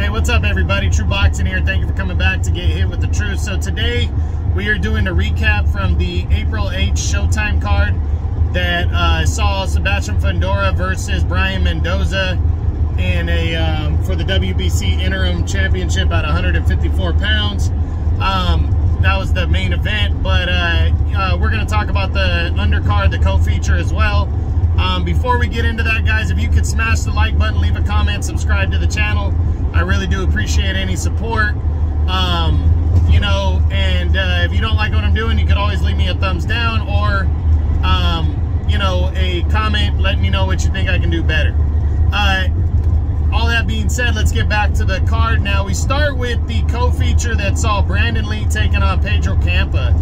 Hey, what's up everybody? True Boxing here. Thank you for coming back to Get Hit with the Truth. So today we are doing a recap from the April 8th Showtime card that saw Sebastian Fundora versus Brian Mendoza in a for the WBC interim championship at 154 pounds. That was the main event, but we're going to talk about the undercard, the co-feature as well. Before we get into that, guys, if you could smash the like button, leave a comment, subscribe to the channel. I really do appreciate any support. You know, and if you don't like what I'm doing, you could always leave me a thumbs down or, you know, a comment letting me know what you think I can do better. All that being said, let's get back to the card. Now, we start with the co-feature that saw Brandon Lee taking on Pedro Campa.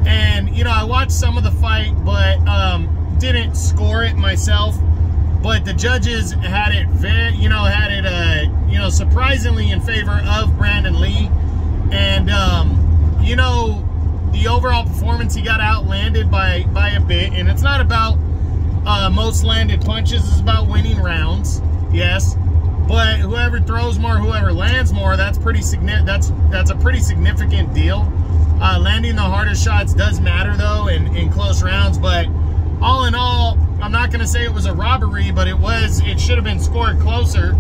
And, you know, I watched some of the fight, but didn't score it myself. But the judges had it very, you know, you know, surprisingly in favor of Brandon Lee. And, you know, the overall performance, he got outlanded by a bit. And it's not about most landed punches, it's about winning rounds, yes. But whoever throws more, whoever lands more, that's pretty significant. That's a pretty significant deal. Landing the harder shots does matter though in close rounds. But all in all, I'm not going to say it was a robbery, but it should have been scored closer.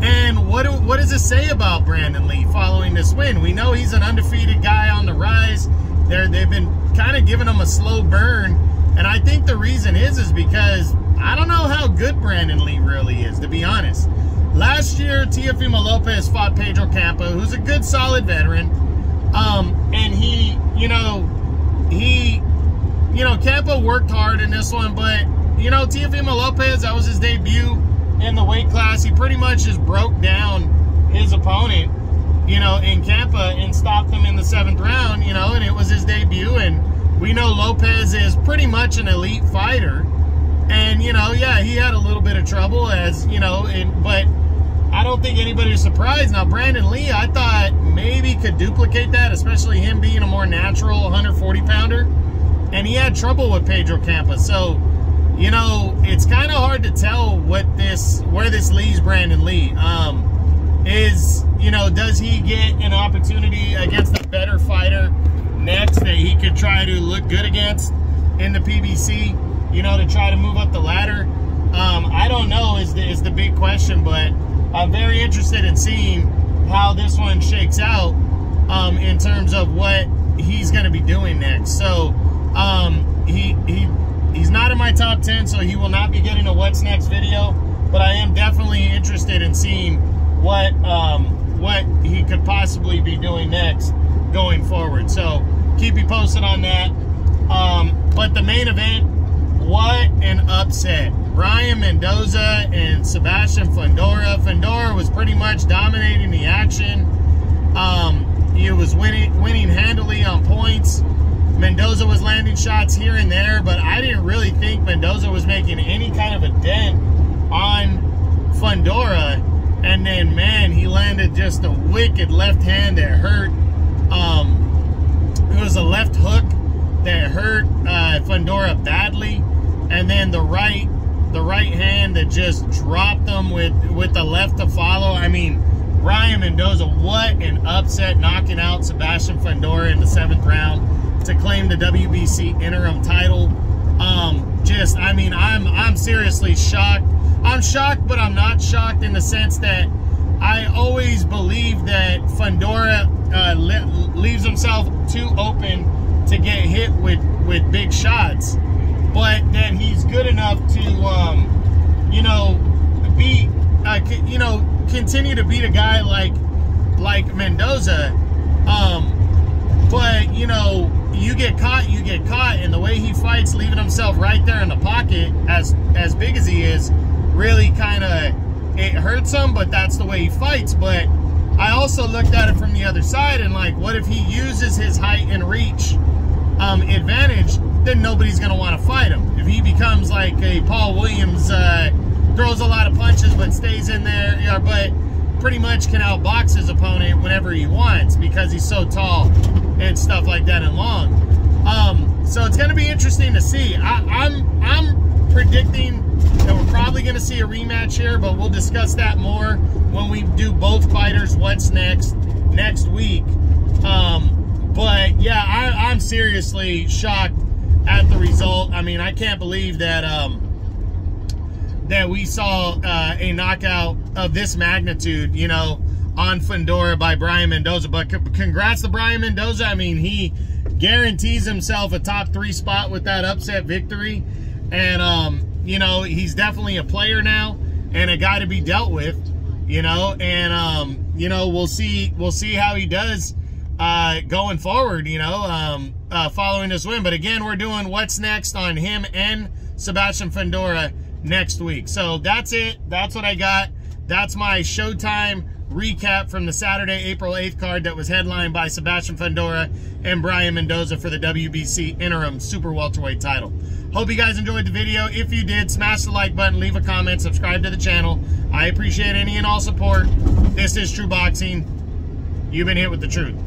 And what does it say about Brandon Lee following this win? We know he's an undefeated guy on the rise. They've been kind of giving him a slow burn. And I think the reason is because I don't know how good Brandon Lee really is, to be honest. Last year, Teofimo Lopez fought Pedro Campa, who's a good, solid veteran. And he, Campa worked hard in this one, but, you know, Teofimo Lopez, that was his debut in the weight class. He pretty much just broke down his opponent, you know, in Campa and stopped him in the 7th round, you know, and it was his debut. And we know Lopez is pretty much an elite fighter. And, you know, yeah, he had a little bit of trouble as, you know, but I don't think anybody was surprised. Now, Brandon Lee, I thought maybe could duplicate that, especially him being a more natural 140-pounder. And he had trouble with Pedro Campa. So, you know, it's kind of hard to tell where this leaves Brandon Lee. You know, does he get an opportunity against a better fighter next that he could try to look good against in the PBC? You know, to try to move up the ladder. I don't know is the big question, but I'm very interested in seeing how this one shakes out in terms of what he's going to be doing next. So he's not in my top 10, so he will not be getting a what's next video. But I am definitely interested in seeing what he could possibly be doing next going forward. So keep you posted on that. But the main event. What an upset. Brian Mendoza and Sebastian Fundora. Fundora was pretty much dominating the action. He was winning handily on points. Mendoza was landing shots here and there, but I didn't really think Mendoza was making any kind of a dent on Fundora. And then, man, he landed just a wicked left hand that hurt. It was a left hook that hurt Fundora badly. And then the right hand that just dropped them with the left to follow. I mean, Brian Mendoza, what an upset, knocking out Sebastian Fundora in the 7th round to claim the WBC interim title. I mean, I'm seriously shocked. I'm shocked, but I'm not shocked in the sense that I always believe that Fundora leaves himself too open to get hit with big shots. But that he's good enough to, you know, continue to beat a guy like Mendoza. But, you know, you get caught, and the way he fights, leaving himself right there in the pocket, as big as he is, really kind of, it hurts him, but that's the way he fights. But I also looked at it from the other side, and like, what if he uses his height and reach advantage? Then nobody's going to want to fight him. If he becomes like a Paul Williams, throws a lot of punches but stays in there, but pretty much can outbox his opponent whenever he wants because he's so tall and stuff like that and long. So it's going to be interesting to see. I'm predicting that we're probably going to see a rematch here, but we'll discuss that more when we do both fighters what's next week. But yeah, I'm seriously shocked at the result. I mean, I can't believe that that we saw a knockout of this magnitude, you know, on Fundora by Brian Mendoza. But congrats to Brian Mendoza. I mean, he guarantees himself a top 3 spot with that upset victory. And, you know, he's definitely a player now and a guy to be dealt with, you know. And, you know, we'll see how he does going forward, you know, following this win. But again, we're doing what's next on him and Sebastian Fundora next week. So that's it. That's what I got. That's my Showtime recap from the Saturday, April 8th card that was headlined by Sebastian Fundora and Brian Mendoza for the WBC interim super welterweight title. Hope you guys enjoyed the video. If you did, smash the like button, leave a comment, subscribe to the channel. I appreciate any and all support. This is True Boxing. You've been hit with the truth.